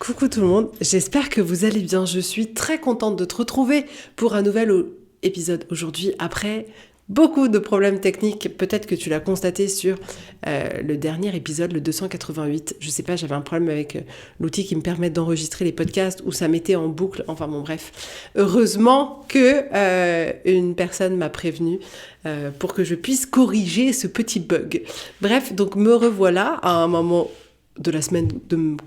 Coucou tout le monde, j'espère que vous allez bien. Je suis très contente de te retrouver pour un nouvel épisode aujourd'hui après beaucoup de problèmes techniques. Peut-être que tu l'as constaté sur le dernier épisode, le 288. Je sais pas, j'avais un problème avec l'outil qui me permet d'enregistrer les podcasts où ça mettait en boucle. Enfin bon, bref. Heureusement que une personne m'a prévenu pour que je puisse corriger ce petit bug. Bref, donc me revoilà à un moment de la semaine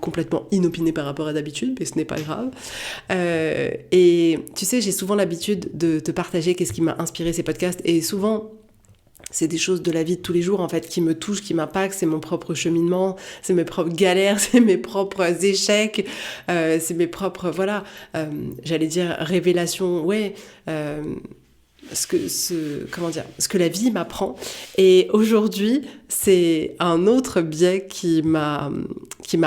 complètement inopinée par rapport à d'habitude, mais ce n'est pas grave. Et tu sais, j'ai souvent l'habitude de te partager qu'est-ce qui m'a inspiré ces podcasts, et souvent, c'est des choses de la vie de tous les jours, en fait, qui me touchent, qui m'impactent. C'est mon propre cheminement, c'est mes propres galères, c'est mes propres échecs, c'est mes propres, j'allais dire révélations, ce que la vie m'apprend. Et aujourd'hui, c'est un autre biais qui m'a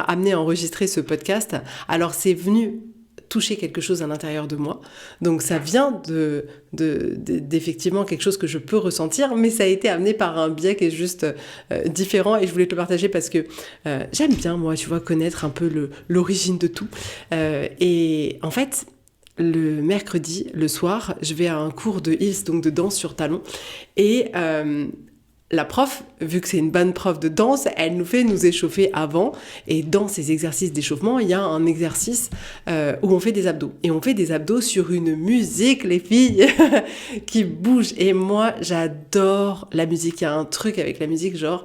amené à enregistrer ce podcast. Alors, c'est venu toucher quelque chose à l'intérieur de moi. Donc, ça vient d'effectivement quelque chose que je peux ressentir, mais ça a été amené par un biais qui est juste différent, et je voulais te le partager parce que j'aime bien, moi, tu vois, connaître un peu l'origine de tout. Et en fait, le mercredi, le soir, je vais à un cours de Hills, donc de danse sur talons. Et la prof, vu que c'est une bonne prof de danse, elle nous fait nous échauffer avant. Et dans ces exercices d'échauffement, il y a un exercice où on fait des abdos. Et on fait des abdos sur une musique, les filles, qui bouge. Et moi, j'adore la musique. Il y a un truc avec la musique, genre...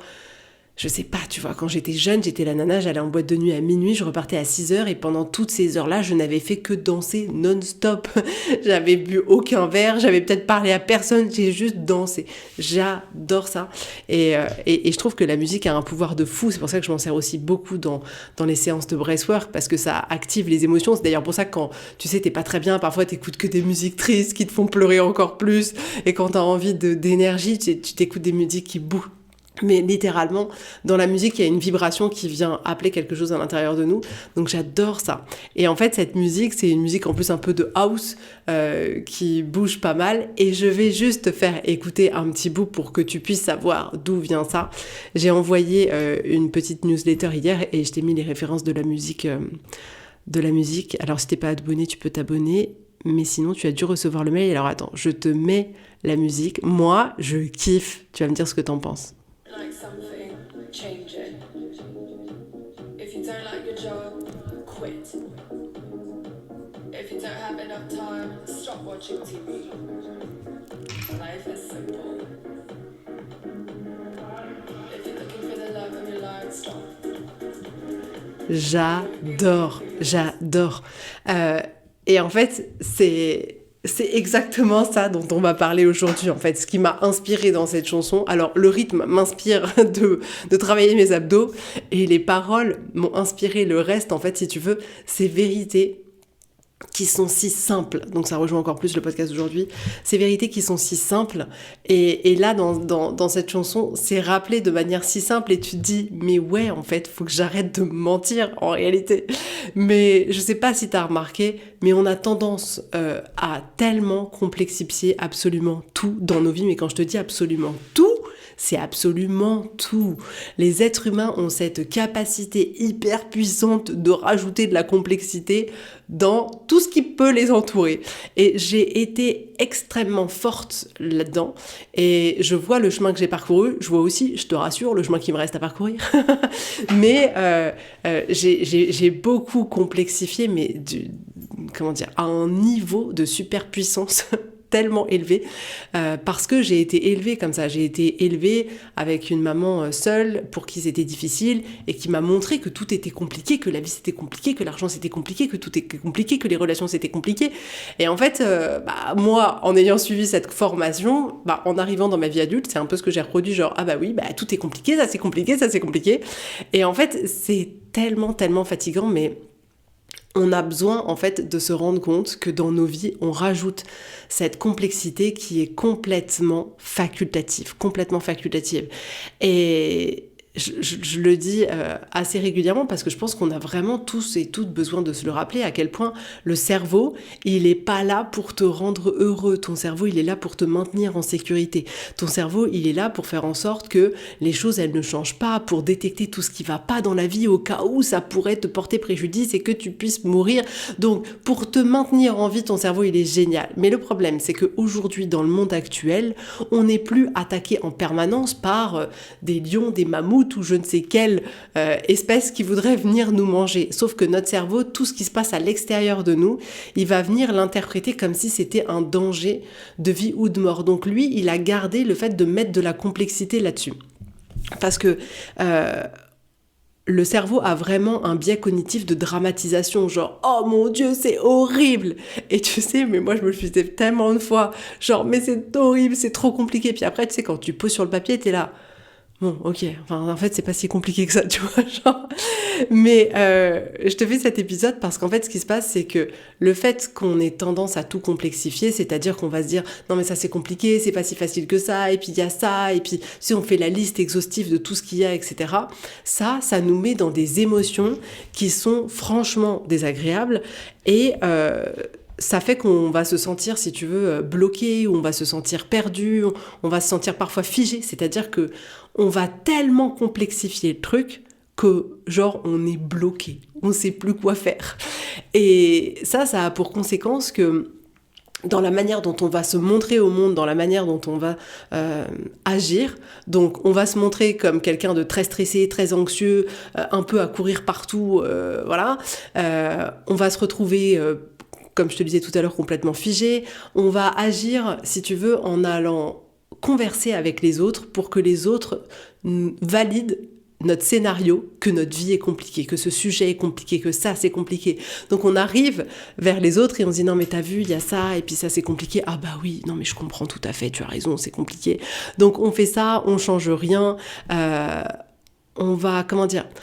Je sais pas, tu vois, quand j'étais jeune, j'étais la nana, j'allais en boîte de nuit à minuit, je repartais à 6h, et pendant toutes ces heures-là, je n'avais fait que danser non-stop. J'avais bu aucun verre, j'avais peut-être parlé à personne, j'ai juste dansé. J'adore ça. Et je trouve que la musique a un pouvoir de fou. C'est pour ça que je m'en sers aussi beaucoup dans les séances de breathwork, parce que ça active les émotions. C'est d'ailleurs pour ça que quand, tu sais, t'es pas très bien, parfois t'écoutes que des musiques tristes qui te font pleurer encore plus. Et quand t'as envie d'énergie, tu t'écoutes des musiques qui bougent. Mais littéralement, dans la musique, il y a une vibration qui vient appeler quelque chose à l'intérieur de nous. Donc j'adore ça. Et en fait, cette musique, c'est une musique en plus un peu de house qui bouge pas mal. Et je vais juste te faire écouter un petit bout pour que tu puisses savoir d'où vient ça. J'ai envoyé une petite newsletter hier et je t'ai mis les références de la musique. Alors si t'es pas abonné, tu peux t'abonner. Mais sinon, tu as dû recevoir le mail. Alors attends, je te mets la musique. Moi, je kiffe. Tu vas me dire ce que t'en penses. Like something, change it. If you don't like your job, quit. If you don't have enough time, stop watching TV. Life is simple. If you're looking for the love of your life, stop. J'adore. Et en fait, c'est exactement ça dont on va parler aujourd'hui, en fait, ce qui m'a inspiré dans cette chanson. Alors, le rythme m'inspire de travailler mes abdos, et les paroles m'ont inspiré le reste, en fait, si tu veux, ces vérités qui sont si simples. Donc ça rejoint encore plus le podcast d'aujourd'hui. Ces vérités qui sont si simples. Et là, dans cette chanson, c'est rappelé de manière si simple, et tu te dis, mais ouais, en fait, faut que j'arrête de me mentir, en réalité. Mais je sais pas si t'as remarqué, mais on a tendance à tellement complexifier absolument tout dans nos vies. Mais quand je te dis absolument tout, c'est absolument tout. Les êtres humains ont cette capacité hyper puissante de rajouter de la complexité dans tout ce qui peut les entourer. Et j'ai été extrêmement forte là-dedans. Et je vois le chemin que j'ai parcouru. Je vois aussi, je te rassure, le chemin qui me reste à parcourir. Mais j'ai beaucoup complexifié, mais à un niveau de superpuissance tellement élevée, parce que j'ai été élevée comme ça. J'ai été élevée avec une maman seule pour qui c'était difficile, et qui m'a montré que tout était compliqué, que la vie c'était compliqué, que l'argent c'était compliqué, que tout était compliqué, que les relations c'était compliqué. Et en fait, moi, en ayant suivi cette formation, en arrivant dans ma vie adulte, c'est un peu ce que j'ai reproduit, genre, tout est compliqué, ça c'est compliqué, ça c'est compliqué. Et en fait, c'est tellement fatigant, mais on a besoin, en fait, de se rendre compte que dans nos vies, on rajoute cette complexité qui est complètement facultative. Et je le dis assez régulièrement parce que je pense qu'on a vraiment tous et toutes besoin de se le rappeler à quel point le cerveau, il est pas là pour te rendre heureux. Ton cerveau, il est là pour te maintenir en sécurité. Ton cerveau, il est là pour faire en sorte que les choses, elles ne changent pas, pour détecter tout ce qui va pas dans la vie au cas où ça pourrait te porter préjudice et que tu puisses mourir. Donc, pour te maintenir en vie, ton cerveau, il est génial. Mais le problème, c'est qu'aujourd'hui, dans le monde actuel, on n'est plus attaqué en permanence par des lions, des mammouths, ou je ne sais quelle espèce qui voudrait venir nous manger. Sauf que notre cerveau, tout ce qui se passe à l'extérieur de nous, il va venir l'interpréter comme si c'était un danger de vie ou de mort. Donc lui, il a gardé le fait de mettre de la complexité là-dessus. Parce que le cerveau a vraiment un biais cognitif de dramatisation, genre « Oh mon Dieu, c'est horrible !» Et tu sais, mais moi je me le faisais tellement de fois, genre « Mais c'est horrible, c'est trop compliqué !» Puis après, tu sais, quand tu poses sur le papier, t'es là « Bon, ok, enfin, en fait, c'est pas si compliqué que ça, tu vois, genre... » Mais je te fais cet épisode parce qu'en fait, ce qui se passe, c'est que le fait qu'on ait tendance à tout complexifier, c'est-à-dire qu'on va se dire « Non, mais ça, c'est compliqué, c'est pas si facile que ça, et puis il y a ça, et puis si on fait la liste exhaustive de tout ce qu'il y a, etc. » Ça nous met dans des émotions qui sont franchement désagréables et... ça fait qu'on va se sentir, si tu veux, bloqué, ou on va se sentir perdu, on va se sentir parfois figé, c'est-à-dire que on va tellement complexifier le truc que, genre, on est bloqué, on sait plus quoi faire. Et ça a pour conséquence que dans la manière dont on va se montrer au monde, dans la manière dont on va agir. Donc, on va se montrer comme quelqu'un de très stressé, très anxieux, un peu à courir partout, voilà. On va se retrouver... comme je te le disais tout à l'heure, complètement figé. On va agir, si tu veux, en allant converser avec les autres pour que les autres valident notre scénario, que notre vie est compliquée, que ce sujet est compliqué, que ça c'est compliqué. Donc on arrive vers les autres et on se dit non mais t'as vu, il y a ça, et puis ça c'est compliqué. Ah bah oui, non mais je comprends tout à fait, tu as raison, c'est compliqué. Donc on fait ça, on change rien, on va,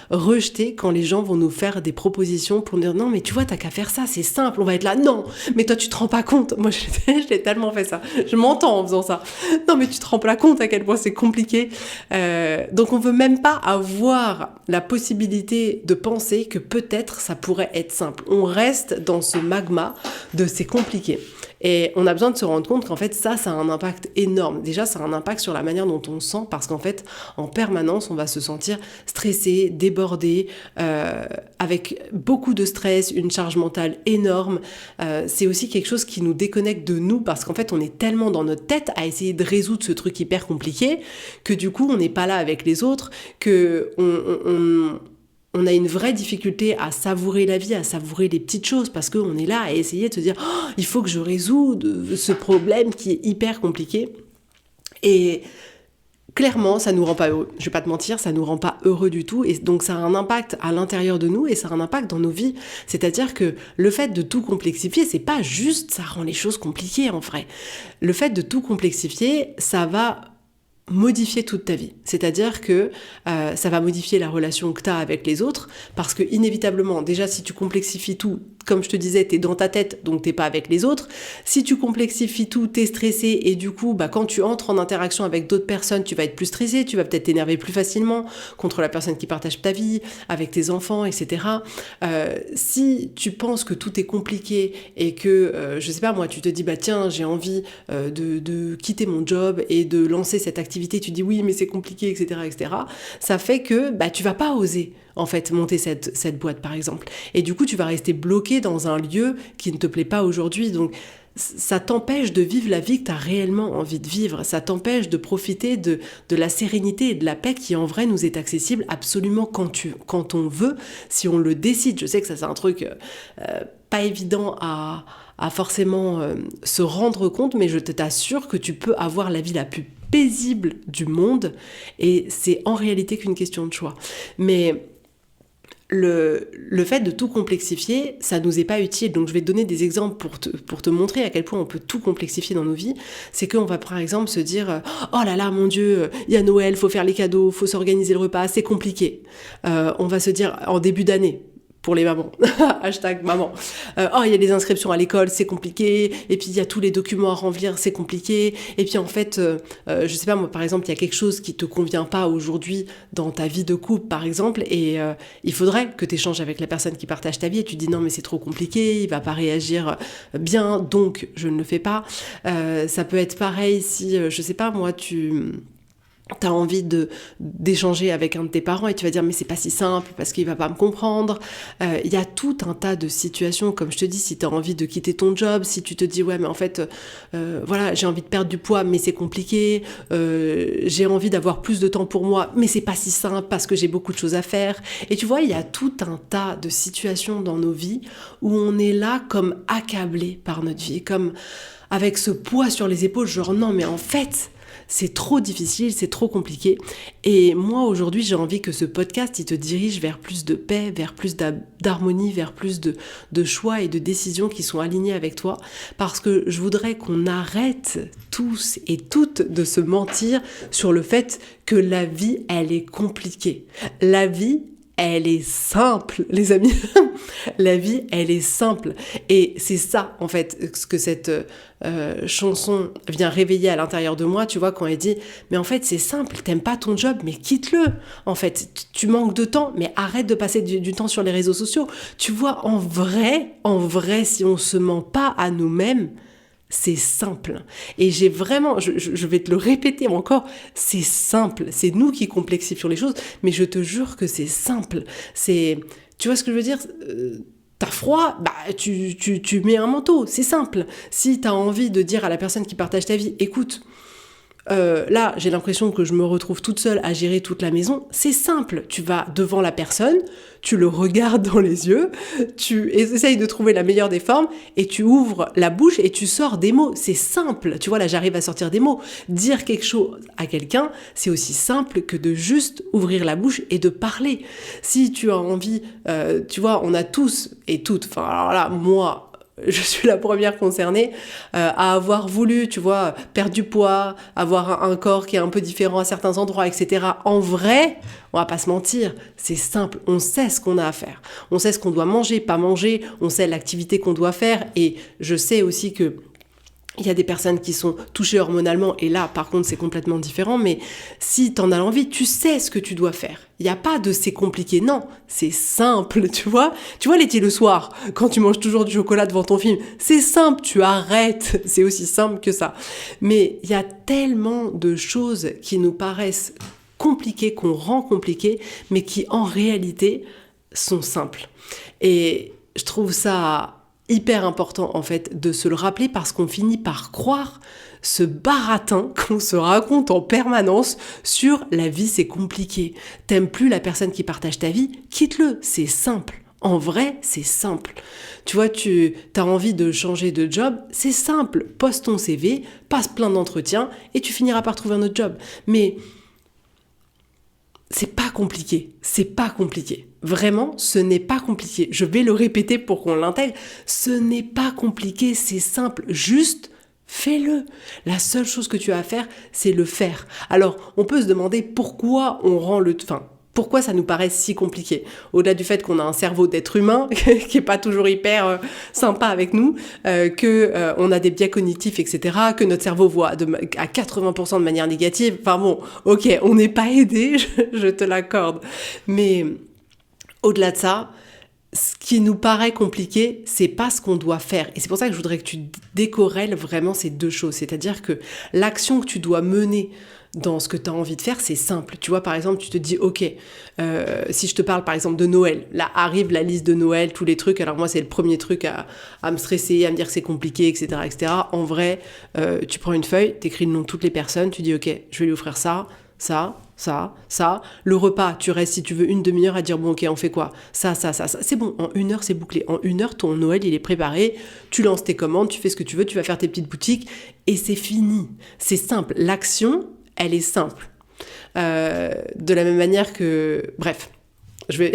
rejeter quand les gens vont nous faire des propositions pour nous dire non mais tu vois t'as qu'à faire ça, c'est simple. On va être là, non mais toi tu te rends pas compte. Moi je l'ai tellement fait ça, je m'entends en faisant ça. Non mais tu te rends pas compte à quel point c'est compliqué. Donc on veut même pas avoir la possibilité de penser que peut-être ça pourrait être simple. On reste dans ce magma de c'est compliqué. Et on a besoin de se rendre compte qu'en fait, ça a un impact énorme. Déjà, ça a un impact sur la manière dont on se sent parce qu'en fait, en permanence, on va se sentir stressé, débordé, avec beaucoup de stress, une charge mentale énorme. C'est aussi quelque chose qui nous déconnecte de nous parce qu'en fait, on est tellement dans notre tête à essayer de résoudre ce truc hyper compliqué que du coup, on n'est pas là avec les autres, que on a une vraie difficulté à savourer la vie, à savourer les petites choses, parce qu'on est là à essayer de se dire oh, il faut que je résolve ce problème qui est hyper compliqué. Et clairement, ça nous rend pas heureux. Je vais pas te mentir, ça nous rend pas heureux du tout. Et donc, ça a un impact à l'intérieur de nous et ça a un impact dans nos vies. C'est-à-dire que le fait de tout complexifier, c'est pas juste ça rend les choses compliquées en vrai. Le fait de tout complexifier, ça va modifier toute ta vie. C'est-à-dire que ça va modifier la relation que tu as avec les autres parce que inévitablement, déjà si tu complexifies tout, comme je te disais, t'es dans ta tête, donc t'es pas avec les autres. Si tu complexifies tout, t'es stressé et du coup, quand tu entres en interaction avec d'autres personnes, tu vas être plus stressé, tu vas peut-être t'énerver plus facilement contre la personne qui partage ta vie, avec tes enfants, etc. Si tu penses que tout est compliqué et que, je sais pas moi, tu te dis, tiens, j'ai envie de quitter mon job et de lancer cette activité, tu dis oui, mais c'est compliqué, etc., etc. Ça fait que tu vas pas oser en fait monter cette boîte par exemple. Et du coup, tu vas rester bloqué dans un lieu qui ne te plaît pas aujourd'hui. Donc, ça t'empêche de vivre la vie que tu as réellement envie de vivre. Ça t'empêche de profiter de la sérénité et de la paix qui en vrai nous est accessible absolument quand on veut, si on le décide. Je sais que ça c'est un truc pas évident à forcément se rendre compte, mais je t'assure que tu peux avoir la vie la plus paisible du monde et c'est en réalité qu'une question de choix. Mais le fait de tout complexifier, ça nous est pas utile. Donc je vais te donner des exemples pour te montrer à quel point on peut tout complexifier dans nos vies. C'est qu'on va par exemple se dire oh là là mon Dieu, il y a Noël, faut faire les cadeaux, faut s'organiser le repas, c'est compliqué. On va se dire en début d'année, pour les mamans, hashtag maman. Oh, il y a les inscriptions à l'école, c'est compliqué, et puis il y a tous les documents à remplir, c'est compliqué, et puis en fait, je sais pas, moi par exemple, il y a quelque chose qui te convient pas aujourd'hui dans ta vie de couple, par exemple, et il faudrait que tu échanges avec la personne qui partage ta vie, et tu dis non mais c'est trop compliqué, il va pas réagir bien, donc je ne le fais pas. Ça peut être pareil si, je sais pas, moi t'as envie d'échanger avec un de tes parents et tu vas dire mais c'est pas si simple parce qu'il va pas me comprendre. Il y a tout un tas de situations, comme je te dis, si t'as envie de quitter ton job, si tu te dis ouais mais en fait voilà, j'ai envie de perdre du poids mais c'est compliqué, j'ai envie d'avoir plus de temps pour moi mais c'est pas si simple parce que j'ai beaucoup de choses à faire. Et tu vois, il y a tout un tas de situations dans nos vies où on est là comme accablé par notre vie, comme avec ce poids sur les épaules, genre non mais en fait c'est trop difficile, c'est trop compliqué. Et moi, aujourd'hui, j'ai envie que ce podcast, il te dirige vers plus de paix, vers plus d'harmonie, vers plus de choix et de décisions qui sont alignés avec toi. Parce que je voudrais qu'on arrête tous et toutes de se mentir sur le fait que la vie, elle est compliquée. La vie, elle est simple, les amis. La vie, elle est simple. Et c'est ça, en fait, ce que cette chanson vient réveiller à l'intérieur de moi, tu vois, quand elle dit « Mais en fait, c'est simple, t'aimes pas ton job, mais quitte-le. En fait, tu manques de temps, mais arrête de passer du temps sur les réseaux sociaux. » Tu vois, en vrai, si on se ment pas à nous-mêmes, c'est simple. Et j'ai vraiment, je vais te le répéter encore, c'est simple. C'est nous qui complexifions les choses, mais je te jure que c'est simple. Tu vois ce que je veux dire ? T'as froid, bah tu mets un manteau, c'est simple. Si t'as envie de dire à la personne qui partage ta vie, écoute, là j'ai l'impression que je me retrouve toute seule à gérer toute la maison, c'est simple. Tu vas devant la personne, tu le regardes dans les yeux, tu essayes de trouver la meilleure des formes et tu ouvres la bouche et tu sors des mots. C'est simple. Tu vois, là j'arrive à sortir des mots. Dire quelque chose à quelqu'un, c'est aussi simple que de juste ouvrir la bouche et de parler. Si tu as envie, tu vois, on a tous et toutes, enfin alors là, moi, je suis la première concernée à avoir voulu, tu vois, perdre du poids, avoir un corps qui est un peu différent à certains endroits, etc. En vrai, on va pas se mentir, c'est simple, on sait ce qu'on a à faire. On sait ce qu'on doit manger, pas manger, on sait l'activité qu'on doit faire et je sais aussi que il y a des personnes qui sont touchées hormonalement et là, par contre, c'est complètement différent. Mais si t'en as envie, tu sais ce que tu dois faire. Il n'y a pas de c'est compliqué. Non, c'est simple, tu vois. Tu vois, Letty, le soir, quand tu manges toujours du chocolat devant ton film, c'est simple, tu arrêtes. C'est aussi simple que ça. Mais il y a tellement de choses qui nous paraissent compliquées, qu'on rend compliquées, mais qui en réalité sont simples. Et je trouve ça hyper important en fait de se le rappeler parce qu'on finit par croire ce baratin qu'on se raconte en permanence sur la vie c'est compliqué. T'aimes plus la personne qui partage ta vie, quitte-le, c'est simple. En vrai, c'est simple. Tu vois, t'as envie de changer de job, c'est simple. Poste ton CV, passe plein d'entretiens et tu finiras par trouver un autre job. Mais c'est pas compliqué, c'est pas compliqué. Vraiment, ce n'est pas compliqué. Je vais le répéter pour qu'on l'intègre. Ce n'est pas compliqué, c'est simple. Juste, fais-le. La seule chose que tu as à faire, c'est le faire. Alors, on peut se demander pourquoi on rend pourquoi ça nous paraît si compliqué ? Au-delà du fait qu'on a un cerveau d'être humain qui est pas toujours hyper sympa avec nous, que on a des biais cognitifs, etc., que notre cerveau voit à 80% de manière négative. Enfin bon, ok, on n'est pas aidé, je te l'accorde. Mais au-delà de ça, ce qui nous paraît compliqué, c'est pas ce qu'on doit faire. Et c'est pour ça que je voudrais que tu décorrèles vraiment ces deux choses. C'est-à-dire que l'action que tu dois mener dans ce que tu as envie de faire, c'est simple. Tu vois, par exemple, tu te dis, ok, si je te parle par exemple de Noël, là arrive la liste de Noël, tous les trucs. Alors moi, c'est le premier truc à me stresser, à me dire que c'est compliqué, etc., etc. En vrai, tu prends une feuille, t'écris le nom de toutes les personnes, tu dis, ok, je vais lui offrir ça, ça. Le repas, tu restes, si tu veux, une demi-heure à dire, bon, ok, on fait quoi ? Ça. C'est bon, en 1 heure, c'est bouclé. En 1 heure, ton Noël, il est préparé. Tu lances tes commandes, tu fais ce que tu veux, tu vas faire tes petites boutiques et c'est fini. C'est simple. L'action, elle est simple. De la même manière que... Bref, je vais...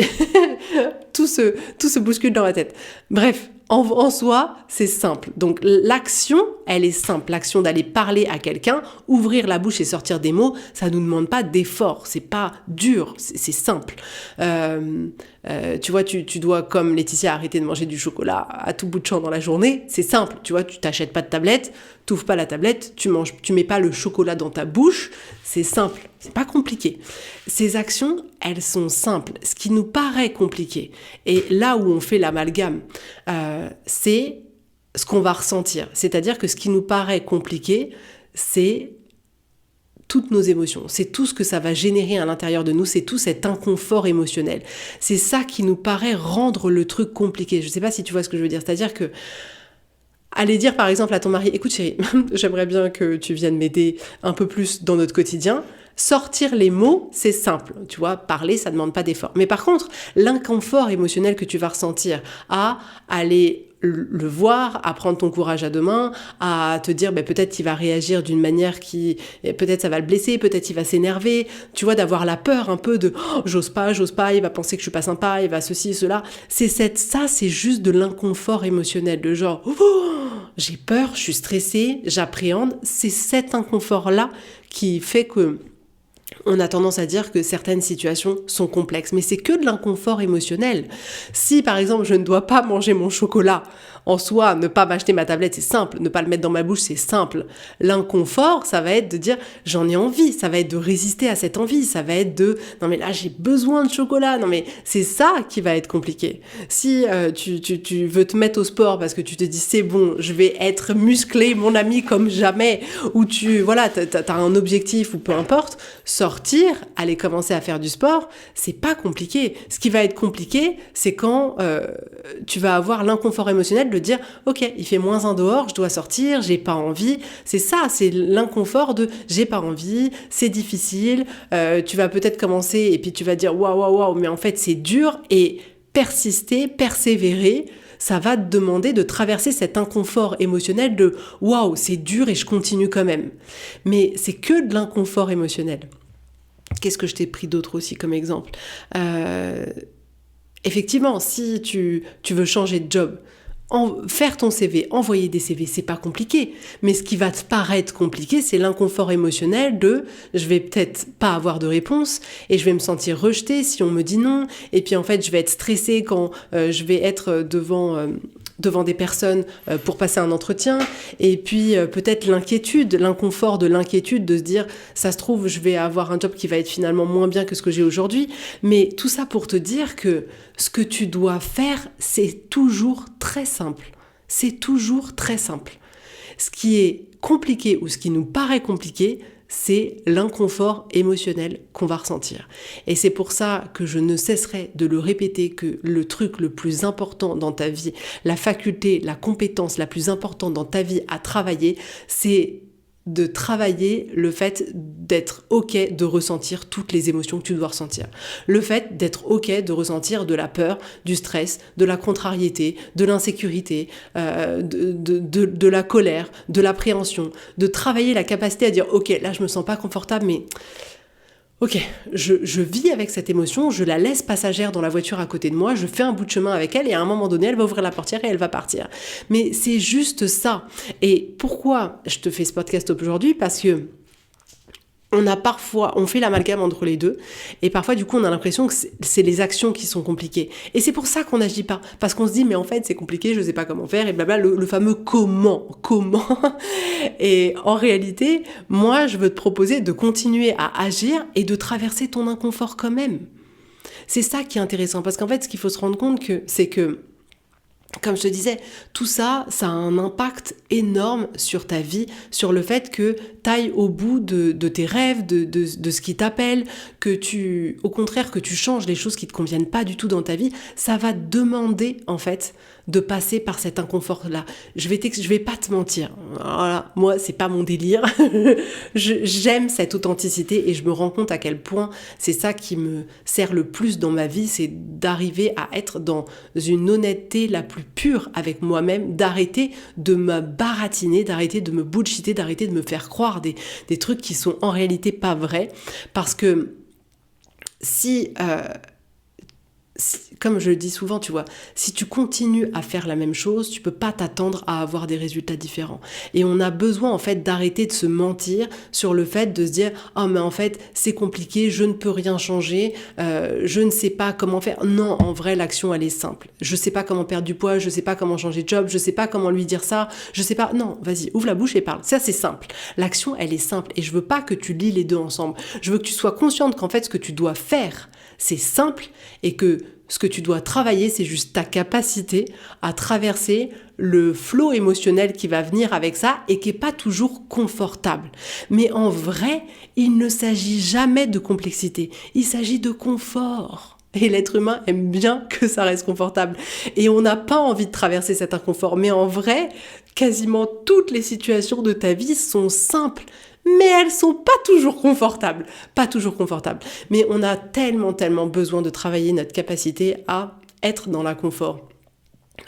tout se bouscule dans la tête. Bref, en soi, c'est simple. Donc l'action, elle est simple. L'action d'aller parler à quelqu'un, ouvrir la bouche et sortir des mots, ça nous demande pas d'effort. C'est pas dur, c'est simple. Tu vois, tu dois, comme Laetitia, arrêter de manger du chocolat à tout bout de champ dans la journée. C'est simple. Tu vois, tu t'achètes pas de tablette, t'ouvres pas la tablette, tu mets pas le chocolat dans ta bouche. C'est simple. C'est pas compliqué. Ces actions, elles sont simples. Ce qui nous paraît compliqué, et là où on fait l'amalgame, c'est ce qu'on va ressentir. C'est-à-dire que ce qui nous paraît compliqué, c'est toutes nos émotions. C'est tout ce que ça va générer à l'intérieur de nous. C'est tout cet inconfort émotionnel. C'est ça qui nous paraît rendre le truc compliqué. Je sais pas si tu vois ce que je veux dire. C'est-à-dire que aller dire par exemple à ton mari, écoute chérie, j'aimerais bien que tu viennes m'aider un peu plus dans notre quotidien. Sortir les mots, c'est simple. Tu vois, parler, ça ne demande pas d'effort. Mais par contre, l'inconfort émotionnel que tu vas ressentir à aller le voir, à prendre ton courage à deux mains, à te dire peut-être qu'il va réagir d'une manière qui, peut-être ça va le blesser, peut-être il va s'énerver, tu vois, d'avoir la peur un peu de j'ose pas, il va penser que je suis pas sympa, il va ceci, cela. Ça, c'est juste de l'inconfort émotionnel, de genre j'ai peur, je suis stressée, j'appréhende. C'est cet inconfort-là qui fait que on a tendance à dire que certaines situations sont complexes, mais c'est que de l'inconfort émotionnel. Si, par exemple, je ne dois pas manger mon chocolat, en soi, ne pas m'acheter ma tablette, c'est simple. Ne pas le mettre dans ma bouche, c'est simple. L'inconfort, ça va être de dire, j'en ai envie. Ça va être de résister à cette envie. Ça va être de, non mais là, j'ai besoin de chocolat. Non mais c'est ça qui va être compliqué. Si tu veux te mettre au sport parce que tu te dis, c'est bon, je vais être musclé, mon ami, comme jamais, ou t'as un objectif ou peu importe, sortir, aller commencer à faire du sport, c'est pas compliqué. Ce qui va être compliqué, c'est quand tu vas avoir l'inconfort émotionnel de dire ok, il fait -1 dehors, je dois sortir, j'ai pas envie. C'est ça, c'est l'inconfort de j'ai pas envie, c'est difficile. Tu vas peut-être commencer et puis tu vas dire waouh, mais en fait c'est dur, et persister, persévérer, ça va te demander de traverser cet inconfort émotionnel de waouh, c'est dur et je continue quand même. Mais c'est que de l'inconfort émotionnel. Qu'est-ce que je t'ai pris d'autre aussi comme exemple ? Effectivement, si tu veux changer de job, faire ton CV, envoyer des CV, c'est pas compliqué. Mais ce qui va te paraître compliqué, c'est l'inconfort émotionnel de je vais peut-être pas avoir de réponse et je vais me sentir rejetée si on me dit non. Et puis en fait, je vais être stressée quand je vais être devant des personnes pour passer un entretien, et puis peut-être l'inconfort de l'inquiétude de se dire ça se trouve je vais avoir un job qui va être finalement moins bien que ce que j'ai aujourd'hui. Mais tout ça pour te dire que ce que tu dois faire, c'est toujours très simple. C'est toujours très simple. Ce qui est compliqué ou ce qui nous paraît compliqué, c'est l'inconfort émotionnel qu'on va ressentir. Et c'est pour ça que je ne cesserai de le répéter, que le truc le plus important dans ta vie, la faculté, la compétence la plus importante dans ta vie à travailler, c'est de travailler le fait d'être ok de ressentir toutes les émotions que tu dois ressentir. Le fait d'être ok de ressentir de la peur, du stress, de la contrariété, de l'insécurité, de la colère, de l'appréhension, de travailler la capacité à dire ok, là je me sens pas confortable, mais ok, je vis avec cette émotion, je la laisse passagère dans la voiture à côté de moi, je fais un bout de chemin avec elle et à un moment donné, elle va ouvrir la portière et elle va partir. Mais c'est juste ça. Et pourquoi je te fais ce podcast aujourd'hui ? Parce que on fait l'amalgame entre les deux, et parfois du coup on a l'impression que c'est les actions qui sont compliquées, et c'est pour ça qu'on n'agit pas, parce qu'on se dit mais en fait c'est compliqué, je sais pas comment faire, et blabla, le fameux comment et en réalité moi je veux te proposer de continuer à agir et de traverser ton inconfort quand même. C'est ça qui est intéressant, parce qu'en fait ce qu'il faut se rendre compte c'est que comme je te disais, tout ça, ça a un impact énorme sur ta vie, sur le fait que tu ailles au bout de tes rêves, de ce qui t'appelle, au contraire, que tu changes les choses qui te conviennent pas du tout dans ta vie. Ça va demander, en fait, de passer par cet inconfort-là. Je vais pas te mentir. Voilà, moi, c'est pas mon délire. J'aime cette authenticité et je me rends compte à quel point c'est ça qui me sert le plus dans ma vie, c'est d'arriver à être dans une honnêteté la plus pure avec moi-même, d'arrêter de me baratiner, d'arrêter de me bullshiter, d'arrêter de me faire croire des trucs qui sont en réalité pas vrais. Parce que si comme je le dis souvent, tu vois, si tu continues à faire la même chose, tu peux pas t'attendre à avoir des résultats différents. Et on a besoin en fait d'arrêter de se mentir sur le fait de se dire « mais en fait, c'est compliqué, je ne peux rien changer, je ne sais pas comment faire. » Non, en vrai, l'action, elle est simple. Je sais pas comment perdre du poids, je sais pas comment changer de job, je sais pas comment lui dire ça, je sais pas... Non, vas-y, ouvre la bouche et parle. Ça, c'est simple. L'action, elle est simple. Et je veux pas que tu lis les deux ensemble. Je veux que tu sois consciente qu'en fait, ce que tu dois faire, c'est simple et que ce que tu dois travailler, c'est juste ta capacité à traverser le flot émotionnel qui va venir avec ça et qui n'est pas toujours confortable. Mais en vrai, il ne s'agit jamais de complexité, il s'agit de confort. Et l'être humain aime bien que ça reste confortable. Et on n'a pas envie de traverser cet inconfort. Mais en vrai, quasiment toutes les situations de ta vie sont simples. Mais elles sont pas toujours confortables. Pas toujours confortables. Mais on a tellement besoin de travailler notre capacité à être dans l'inconfort,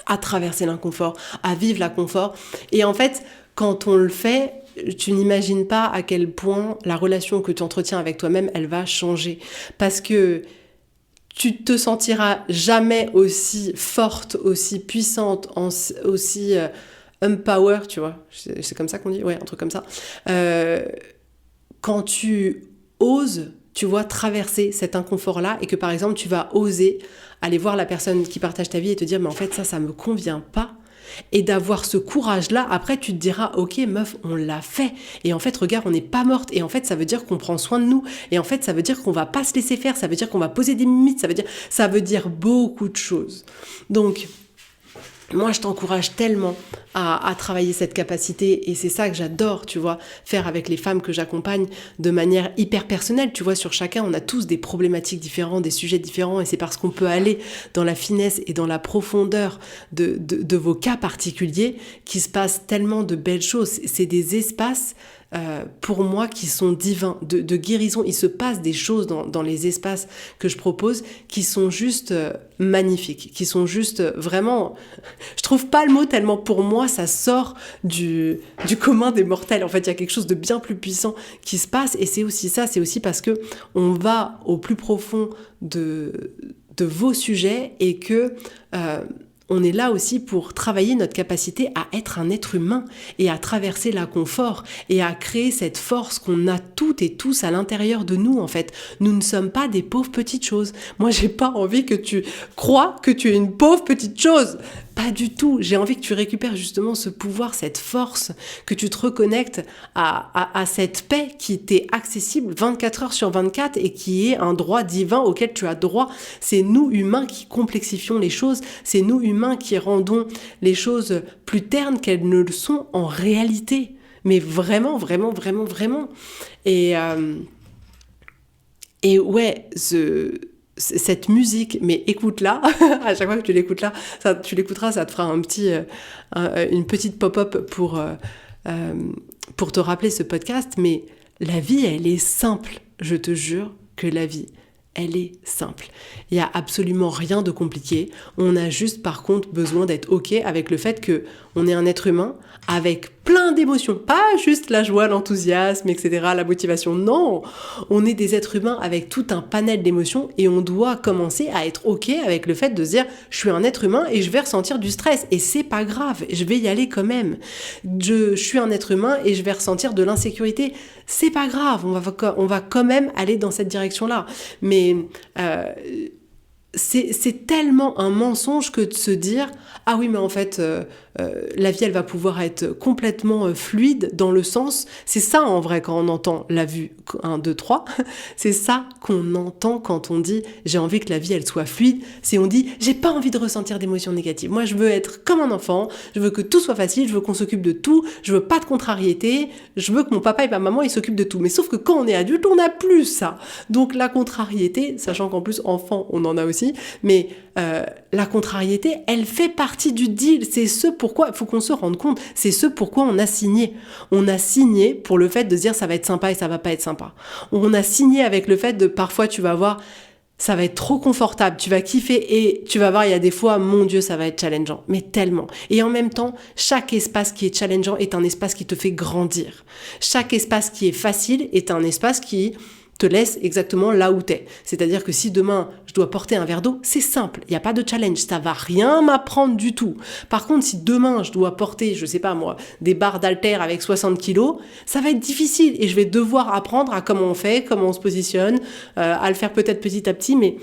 à traverser l'inconfort, à vivre l'inconfort. Et en fait, quand on le fait, tu n'imagines pas à quel point la relation que tu entretiens avec toi-même, elle va changer. Parce que tu te sentiras jamais aussi forte, aussi puissante, aussi... empower, tu vois, c'est comme ça qu'on dit, ouais, un truc comme ça. Quand tu oses, tu vois, traverser cet inconfort-là et que par exemple, tu vas oser aller voir la personne qui partage ta vie et te dire, mais en fait, ça me convient pas. Et d'avoir ce courage-là, après tu te diras, ok meuf, on l'a fait. Et en fait, regarde, on n'est pas morte. Et en fait, ça veut dire qu'on prend soin de nous. Et en fait, ça veut dire qu'on va pas se laisser faire. Ça veut dire qu'on va poser des limites. Ça veut dire beaucoup de choses. Donc, moi, je t'encourage tellement à travailler cette capacité et c'est ça que j'adore, tu vois, faire avec les femmes que j'accompagne de manière hyper personnelle. Tu vois, sur chacun, on a tous des problématiques différentes, des sujets différents et c'est parce qu'on peut aller dans la finesse et dans la profondeur de vos cas particuliers qu'il se passe tellement de belles choses. C'est des espaces pour moi qui sont divins, de guérison. Il se passe des choses dans les espaces que je propose qui sont juste magnifiques, qui sont juste vraiment... Je trouve pas le mot tellement pour moi, ça sort du commun des mortels. En fait, il y a quelque chose de bien plus puissant qui se passe et c'est aussi ça, c'est aussi parce que on va au plus profond de vos sujets et que... on est là aussi pour travailler notre capacité à être un être humain et à traverser l'inconfort et à créer cette force qu'on a toutes et tous à l'intérieur de nous en fait. Nous ne sommes pas des pauvres petites choses. Moi, j'ai pas envie que tu crois que tu es une pauvre petite chose. Pas du tout. J'ai envie que tu récupères justement ce pouvoir, cette force, que tu te reconnectes à cette paix qui t'est accessible 24 heures sur 24 et qui est un droit divin auquel tu as droit. C'est nous humains qui complexifions les choses. C'est nous humains qui rendons les choses plus ternes qu'elles ne le sont en réalité. Mais vraiment, vraiment, vraiment, vraiment. Et ouais, cette musique, mais écoute-la, à chaque fois que tu l'écoutes là, tu l'écouteras, ça te fera une petite pop-up pour te rappeler ce podcast, mais la vie, elle est simple, je te jure que la vie, elle est simple. Il n'y a absolument rien de compliqué, on a juste par contre besoin d'être ok avec le fait qu'on est un être humain avec plein d'émotions, pas juste la joie, l'enthousiasme, etc., la motivation, non, on est des êtres humains avec tout un panel d'émotions et on doit commencer à être ok avec le fait de se dire je suis un être humain et je vais ressentir du stress et c'est pas grave, je vais y aller quand même. Je suis un être humain et je vais ressentir de l'insécurité, c'est pas grave, on va quand même aller dans cette direction-là. Mais c'est tellement un mensonge que de se dire ah oui mais en fait la vie elle va pouvoir être complètement fluide dans le sens, c'est ça en vrai quand on entend la vue 1, 2, 3, c'est ça qu'on entend quand on dit j'ai envie que la vie elle soit fluide, c'est on dit j'ai pas envie de ressentir d'émotions négatives, moi je veux être comme un enfant, je veux que tout soit facile, je veux qu'on s'occupe de tout, je veux pas de contrariété, je veux que mon papa et ma maman ils s'occupent de tout, mais sauf que quand on est adulte on n'a plus ça, donc la contrariété, sachant qu'en plus enfant on en a aussi, mais la contrariété elle fait partie du deal, c'est ce pourquoi il faut qu'on se rende compte, c'est ce pourquoi on a signé. On a signé pour le fait de dire ça va être sympa et ça va pas être sympa. On a signé avec le fait de parfois tu vas voir ça va être trop confortable, tu vas kiffer et tu vas voir il y a des fois mon Dieu ça va être challengeant, mais tellement. Et en même temps chaque espace qui est challengeant est un espace qui te fait grandir. Chaque espace qui est facile est un espace qui te laisse exactement là où t'es. C'est-à-dire que si demain, je dois porter un verre d'eau, c'est simple, il n'y a pas de challenge, ça va rien m'apprendre du tout. Par contre, si demain, je dois porter, je sais pas moi, des barres d'haltères avec 60 kilos, ça va être difficile et je vais devoir apprendre à comment on fait, comment on se positionne, à le faire peut-être petit à petit, mais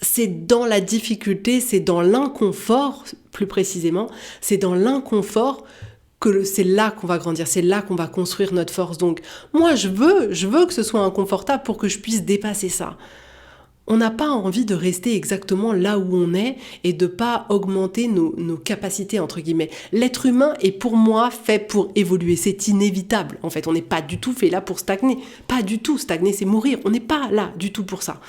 c'est dans la difficulté, c'est dans l'inconfort, plus précisément, c'est dans l'inconfort que c'est là qu'on va grandir, c'est là qu'on va construire notre force. Donc, moi, je veux que ce soit inconfortable pour que je puisse dépasser ça. On n'a pas envie de rester exactement là où on est et de pas augmenter nos capacités, entre guillemets. L'être humain est pour moi fait pour évoluer, c'est inévitable. En fait, on n'est pas du tout fait là pour stagner. Pas du tout, stagner c'est mourir, on n'est pas là du tout pour ça.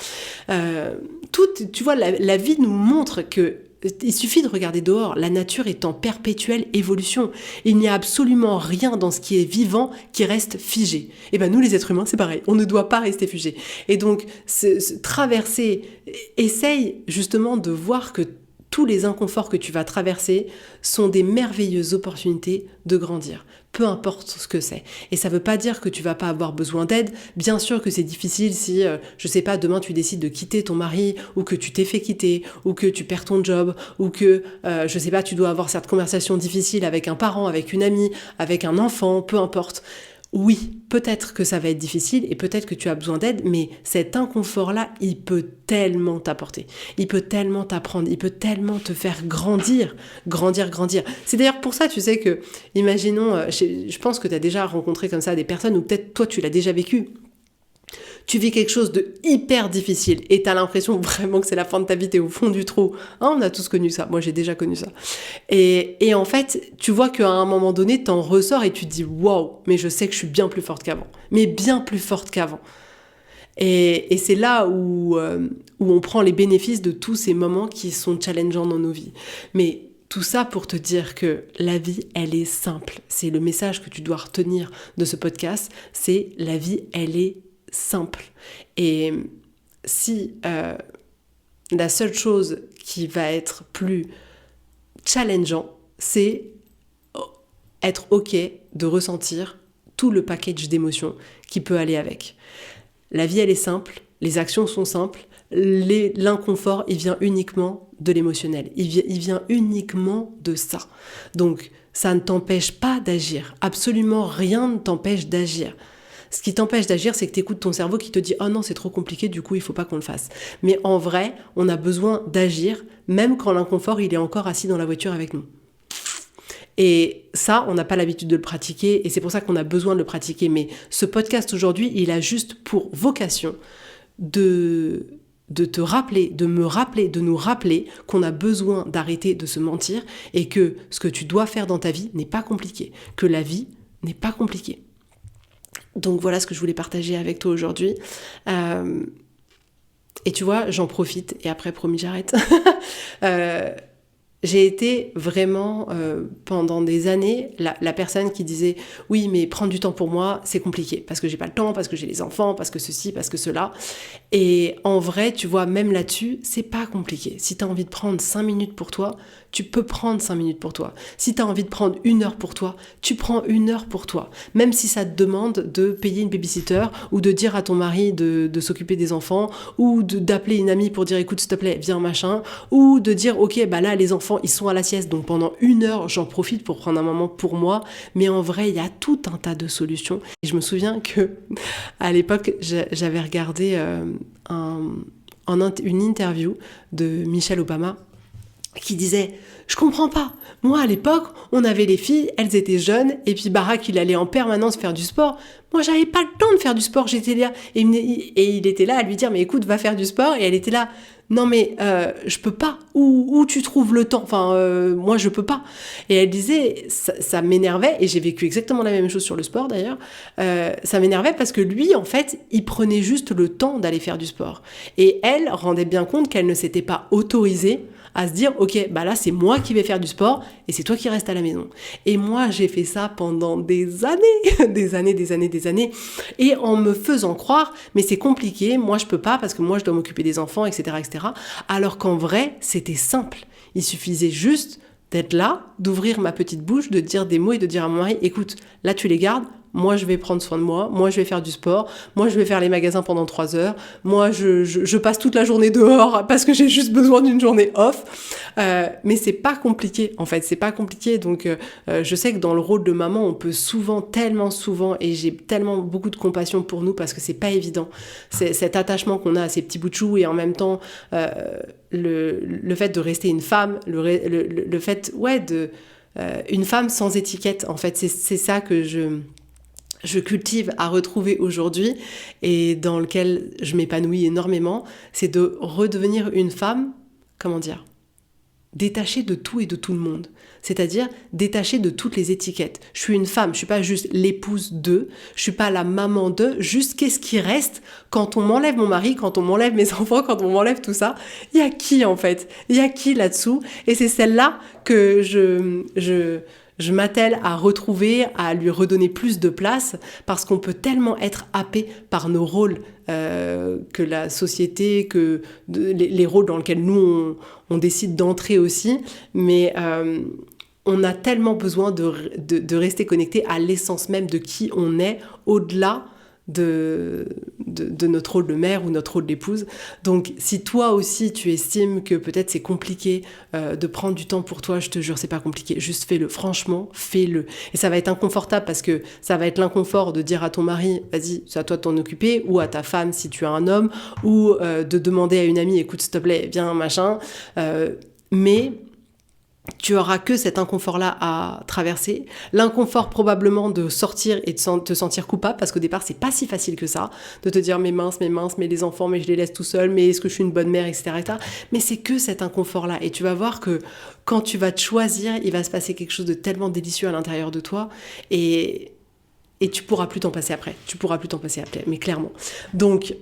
Tu vois, la vie nous montre que il suffit de regarder dehors, la nature est en perpétuelle évolution. Il n'y a absolument rien dans ce qui est vivant qui reste figé. Et ben nous les êtres humains, c'est pareil, on ne doit pas rester figé. Et donc, traverser, essaye justement de voir que tous les inconforts que tu vas traverser sont des merveilleuses opportunités de grandir, peu importe ce que c'est. Et ça ne veut pas dire que tu vas pas avoir besoin d'aide. Bien sûr que c'est difficile si, je sais pas, demain tu décides de quitter ton mari, ou que tu t'es fait quitter, ou que tu perds ton job, ou que, je sais pas, tu dois avoir cette conversation difficile avec un parent, avec une amie, avec un enfant, peu importe. Oui, peut-être que ça va être difficile et peut-être que tu as besoin d'aide, mais cet inconfort-là, il peut tellement t'apporter, il peut tellement t'apprendre, il peut tellement te faire grandir. C'est d'ailleurs pour ça, tu sais que, imaginons, je pense que tu as déjà rencontré comme ça des personnes, ou peut-être toi tu l'as déjà vécu. Tu vis quelque chose de hyper difficile et t'as l'impression vraiment que c'est la fin de ta vie, t'es au fond du trou. Hein, on a tous connu ça, moi j'ai déjà connu ça. Et en fait, tu vois qu'à un moment donné, t'en ressors et tu te dis « Wow, mais je sais que je suis bien plus forte qu'avant. » Mais bien plus forte qu'avant. Et c'est là où on prend les bénéfices de tous ces moments qui sont challengeants dans nos vies. Mais tout ça pour te dire que la vie, elle est simple. C'est le message que tu dois retenir de ce podcast, c'est la vie, elle est simple. Et si la seule chose qui va être plus challengeant, c'est être OK de ressentir tout le package d'émotions qui peut aller avec. La vie, elle est simple, les actions sont simples, l'inconfort, il vient uniquement de l'émotionnel, il vient uniquement de ça. Donc, ça ne t'empêche pas d'agir, absolument rien ne t'empêche d'agir. Ce qui t'empêche d'agir, c'est que tu écoutes ton cerveau qui te dit « Oh non, c'est trop compliqué, du coup, il ne faut pas qu'on le fasse. » Mais en vrai, on a besoin d'agir, même quand l'inconfort, il est encore assis dans la voiture avec nous. Et ça, on n'a pas l'habitude de le pratiquer, et c'est pour ça qu'on a besoin de le pratiquer. Mais ce podcast aujourd'hui, il a juste pour vocation de te rappeler, de me rappeler, de nous rappeler qu'on a besoin d'arrêter de se mentir, et que ce que tu dois faire dans ta vie n'est pas compliqué, que la vie n'est pas compliquée. Donc voilà ce que je voulais partager avec toi aujourd'hui. Et tu vois, j'en profite, et après, promis, j'arrête. J'ai été vraiment, pendant des années, la personne qui disait « Oui, mais prendre du temps pour moi, c'est compliqué, parce que j'ai pas le temps, parce que j'ai les enfants, parce que ceci, parce que cela. » Et en vrai, tu vois, même là-dessus, c'est pas compliqué. Si tu as envie de prendre 5 minutes pour toi, tu peux prendre 5 minutes pour toi. Si tu as envie de prendre 1 heure pour toi, tu prends 1 heure pour toi. Même si ça te demande de payer une babysitter, ou de dire à ton mari de s'occuper des enfants, ou d'appeler une amie pour dire « Écoute, s'il te plaît, viens, machin », ou de dire « Ok, bah là, les enfants, ils sont à la sieste, donc pendant 1 heure, j'en profite pour prendre un moment pour moi. » Mais en vrai, il y a tout un tas de solutions. Et je me souviens que à l'époque, j'avais regardé une interview de Michelle Obama qui disait « Je comprends pas. Moi, à l'époque, on avait les filles, elles étaient jeunes, et puis Barack, il allait en permanence faire du sport. Moi, j'avais pas le temps de faire du sport, j'étais là. » Et il était là à lui dire « Mais écoute, va faire du sport. » Et elle était là « Non, mais je peux pas. Où tu trouves le temps ? Enfin, moi, je peux pas. » Et elle disait, ça m'énervait, et j'ai vécu exactement la même chose sur le sport d'ailleurs, ça m'énervait parce que lui, en fait, il prenait juste le temps d'aller faire du sport. Et elle rendait bien compte qu'elle ne s'était pas autorisée à se dire « Ok, bah là, c'est moi qui vais faire du sport et c'est toi qui restes à la maison. » Et moi, j'ai fait ça pendant des années, des années, et en me faisant croire « Mais c'est compliqué, moi, je peux pas parce que moi, je dois m'occuper des enfants, etc. etc. » Alors qu'en vrai, c'était simple. Il suffisait juste d'être là, d'ouvrir ma petite bouche, de dire des mots et de dire à mon mari « Écoute, là, tu les gardes, moi je vais prendre soin de moi je vais faire du sport, moi je vais faire les magasins pendant 3 heures, moi je passe toute la journée dehors parce que j'ai juste besoin d'une journée off. Mais c'est pas compliqué, en fait, c'est pas compliqué. Donc je sais que dans le rôle de maman, on peut tellement souvent, et j'ai tellement beaucoup de compassion pour nous parce que c'est pas évident. C'est cet attachement qu'on a à ces petits bouts de chou, et en même temps le fait de rester une femme, le fait de une femme sans étiquette, en fait, c'est ça que je cultive à retrouver aujourd'hui et dans lequel je m'épanouis énormément, c'est de redevenir une femme, comment dire, détachée de tout et de tout le monde. C'est-à-dire détachée de toutes les étiquettes. Je suis une femme, je suis pas juste l'épouse de, je suis pas la maman de, juste qu'est-ce qui reste quand on m'enlève mon mari, quand on m'enlève mes enfants, quand on m'enlève tout ça. Il y a qui en fait ? Il y a qui là-dessous ? Et c'est celle-là que je m'attelle à retrouver, à lui redonner plus de place, parce qu'on peut tellement être happé par nos rôles, que la société, que les rôles dans lesquels nous on décide d'entrer aussi, mais on a tellement besoin de rester connecté à l'essence même de qui on est, au-delà de notre rôle de mère ou notre rôle d'épouse. Donc si toi aussi tu estimes que peut-être c'est compliqué de prendre du temps pour toi, je te jure c'est pas compliqué, juste fais-le, franchement fais-le. Et ça va être inconfortable parce que ça va être l'inconfort de dire à ton mari vas-y c'est à toi de t'en occuper, ou à ta femme si tu as un homme, ou de demander à une amie écoute s'il te plaît viens machin, mais tu auras que cet inconfort-là à traverser. L'inconfort probablement de sortir et de te sentir coupable, parce qu'au départ, c'est pas si facile que ça, de te dire mais mince, mais les enfants, mais je les laisse tout seuls, mais est-ce que je suis une bonne mère, etc., etc. Mais c'est que cet inconfort-là. Et tu vas voir que quand tu vas te choisir, il va se passer quelque chose de tellement délicieux à l'intérieur de toi, et tu pourras plus t'en passer après. Mais clairement. Donc,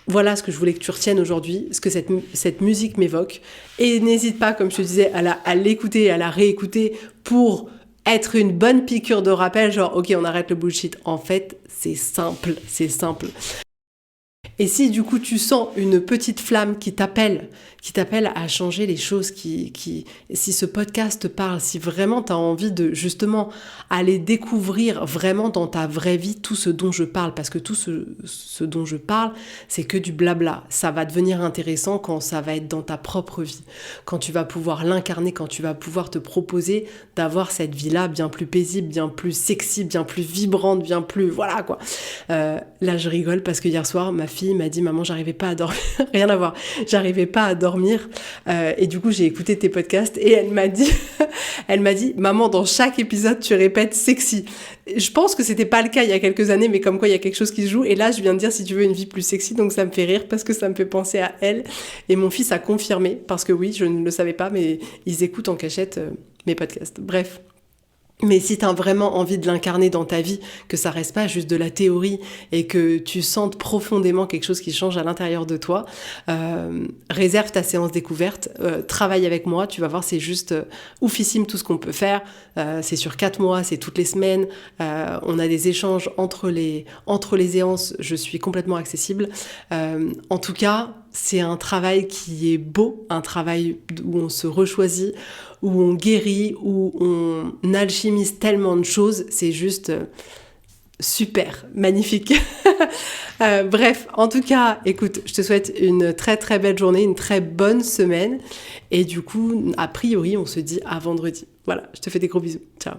voilà ce que je voulais que tu retiennes aujourd'hui, ce que cette musique m'évoque. Et n'hésite pas, comme je te disais, à l'écouter, à la réécouter pour être une bonne piqûre de rappel, genre ok, on arrête le bullshit. En fait, c'est simple. Et si du coup tu sens une petite flamme qui t'appelle à changer les choses, si ce podcast te parle, si vraiment tu as envie de justement aller découvrir vraiment dans ta vraie vie tout ce dont je parle, parce que tout ce dont je parle, c'est que du blabla. Ça va devenir intéressant quand ça va être dans ta propre vie, quand tu vas pouvoir l'incarner, quand tu vas pouvoir te proposer d'avoir cette vie-là bien plus paisible, bien plus sexy, bien plus vibrante, bien plus... Voilà quoi. Là je rigole parce que hier soir, ma fille m'a dit « Maman, j'arrivais pas à dormir. » Rien à voir. J'arrivais pas à dormir. Et du coup, j'ai écouté tes podcasts et elle m'a dit « Maman, dans chaque épisode, tu répètes sexy. » Je pense que c'était pas le cas il y a quelques années, mais comme quoi il y a quelque chose qui se joue. Et là, je viens de dire si tu veux une vie plus sexy, donc ça me fait rire parce que ça me fait penser à elle. Et mon fils a confirmé, parce que oui, je ne le savais pas, mais ils écoutent en cachette mes podcasts. Bref. Mais si tu as vraiment envie de l'incarner dans ta vie, que ça reste pas juste de la théorie et que tu sentes profondément quelque chose qui change à l'intérieur de toi, réserve ta séance découverte, travaille avec moi, tu vas voir, c'est juste oufissime tout ce qu'on peut faire. C'est sur 4 mois, c'est toutes les semaines, on a des échanges entre les séances, je suis complètement accessible. En tout cas, c'est un travail qui est beau, un travail où on se rechoisit, où on guérit, où on alchimise tellement de choses, c'est juste super, magnifique. Bref, en tout cas, écoute, je te souhaite une très très belle journée, une très bonne semaine, et du coup, a priori, on se dit à vendredi. Voilà, je te fais des gros bisous. Ciao.